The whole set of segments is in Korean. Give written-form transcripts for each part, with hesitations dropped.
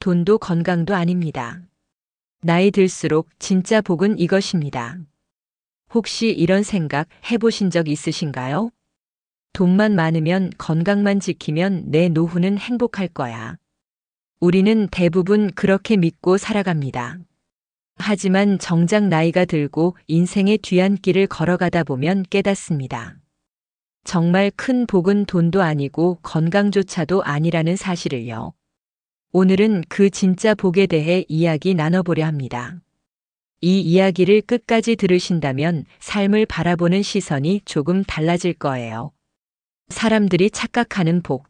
돈도 건강도 아닙니다. 나이 들수록 진짜 복은 이것입니다. 혹시 이런 생각 해보신 적 있으신가요? 돈만 많으면 건강만 지키면 내 노후는 행복할 거야. 우리는 대부분 그렇게 믿고 살아갑니다. 하지만 정작 나이가 들고 인생의 뒤안길을 걸어가다 보면 깨닫습니다. 정말 큰 복은 돈도 아니고 건강조차도 아니라는 사실을요. 오늘은 그 진짜 복에 대해 이야기 나눠보려 합니다. 이 이야기를 끝까지 들으신다면 삶을 바라보는 시선이 조금 달라질 거예요. 사람들이 착각하는 복.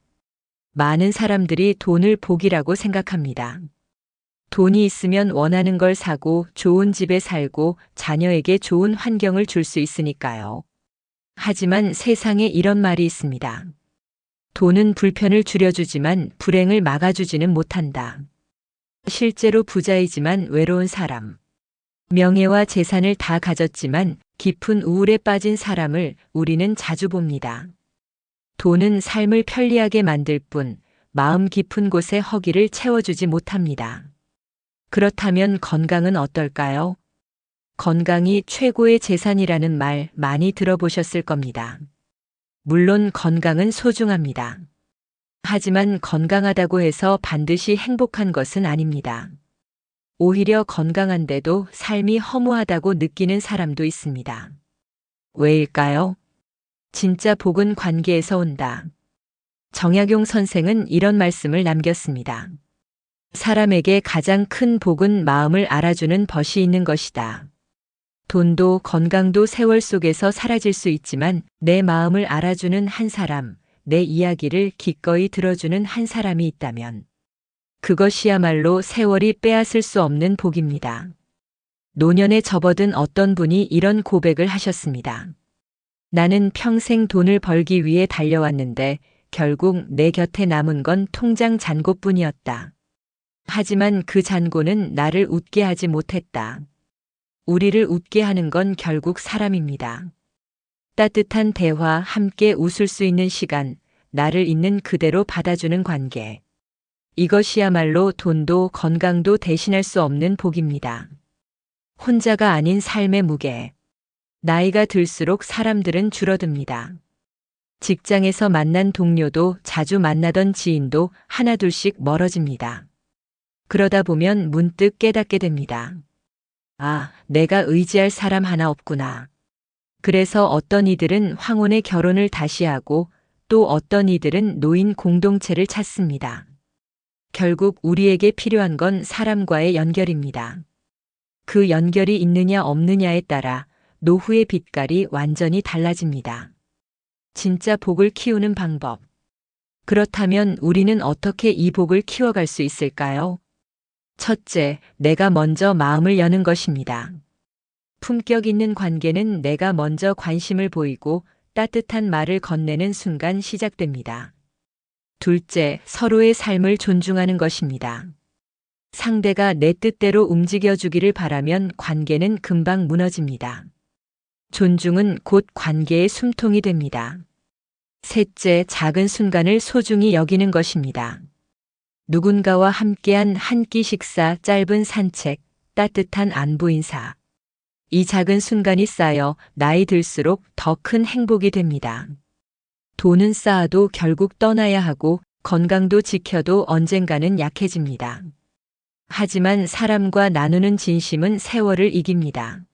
많은 사람들이 돈을 복이라고 생각합니다. 돈이 있으면 원하는 걸 사고 좋은 집에 살고 자녀에게 좋은 환경을 줄 수 있으니까요. 하지만 세상에 이런 말이 있습니다. 돈은 불편을 줄여주지만 불행을 막아주지는 못한다. 실제로 부자이지만 외로운 사람. 명예와 재산을 다 가졌지만 깊은 우울에 빠진 사람을 우리는 자주 봅니다. 돈은 삶을 편리하게 만들 뿐 마음 깊은 곳에 허기를 채워주지 못합니다. 그렇다면 건강은 어떨까요? 건강이 최고의 재산이라는 말 많이 들어보셨을 겁니다. 물론 건강은 소중합니다. 하지만 건강하다고 해서 반드시 행복한 것은 아닙니다. 오히려 건강한데도 삶이 허무하다고 느끼는 사람도 있습니다. 왜일까요? 진짜 복은 관계에서 온다. 정약용 선생은 이런 말씀을 남겼습니다. 사람에게 가장 큰 복은 마음을 알아주는 벗이 있는 것이다. 돈도 건강도 세월 속에서 사라질 수 있지만 내 마음을 알아주는 한 사람, 내 이야기를 기꺼이 들어주는 한 사람이 있다면 그것이야말로 세월이 빼앗을 수 없는 복입니다. 노년에 접어든 어떤 분이 이런 고백을 하셨습니다. 나는 평생 돈을 벌기 위해 달려왔는데 결국 내 곁에 남은 건 통장 잔고뿐이었다. 하지만 그 잔고는 나를 웃게 하지 못했다. 우리를 웃게 하는 건 결국 사람입니다. 따뜻한 대화, 함께 웃을 수 있는 시간, 나를 있는 그대로 받아주는 관계. 이것이야말로 돈도 건강도 대신할 수 없는 복입니다. 혼자가 아닌 삶의 무게. 나이가 들수록 사람들은 줄어듭니다. 직장에서 만난 동료도 자주 만나던 지인도 하나둘씩 멀어집니다. 그러다 보면 문득 깨닫게 됩니다. 아, 내가 의지할 사람 하나 없구나. 그래서 어떤 이들은 황혼의 결혼을 다시 하고 또 어떤 이들은 노인 공동체를 찾습니다. 결국 우리에게 필요한 건 사람과의 연결입니다. 그 연결이 있느냐 없느냐에 따라 노후의 빛깔이 완전히 달라집니다. 진짜 복을 키우는 방법. 그렇다면 우리는 어떻게 이 복을 키워갈 수 있을까요? 첫째, 내가 먼저 마음을 여는 것입니다. 품격 있는 관계는 내가 먼저 관심을 보이고 따뜻한 말을 건네는 순간 시작됩니다. 둘째, 서로의 삶을 존중하는 것입니다. 상대가 내 뜻대로 움직여주기를 바라면 관계는 금방 무너집니다. 존중은 곧 관계의 숨통이 됩니다. 셋째, 작은 순간을 소중히 여기는 것입니다. 누군가와 함께한 한 끼 식사, 짧은 산책, 따뜻한 안부 인사. 이 작은 순간이 쌓여 나이 들수록 더 큰 행복이 됩니다. 돈은 쌓아도 결국 떠나야 하고 건강도 지켜도 언젠가는 약해집니다. 하지만 사람과 나누는 진심은 세월을 이깁니다.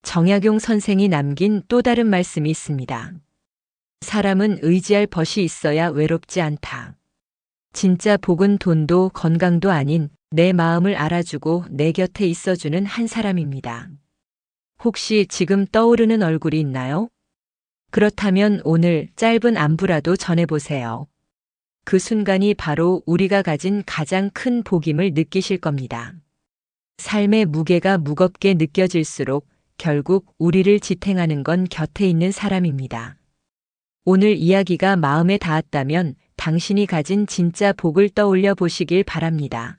정약용 선생이 남긴 또 다른 말씀이 있습니다. 사람은 의지할 벗이 있어야 외롭지 않다. 진짜 복은 돈도 건강도 아닌 내 마음을 알아주고 내 곁에 있어주는 한 사람입니다. 혹시 지금 떠오르는 얼굴이 있나요? 그렇다면 오늘 짧은 안부라도 전해보세요. 그 순간이 바로 우리가 가진 가장 큰 복임을 느끼실 겁니다. 삶의 무게가 무겁게 느껴질수록 결국 우리를 지탱하는 건 곁에 있는 사람입니다. 오늘 이야기가 마음에 닿았다면 당신이 가진 진짜 복을 떠올려 보시길 바랍니다.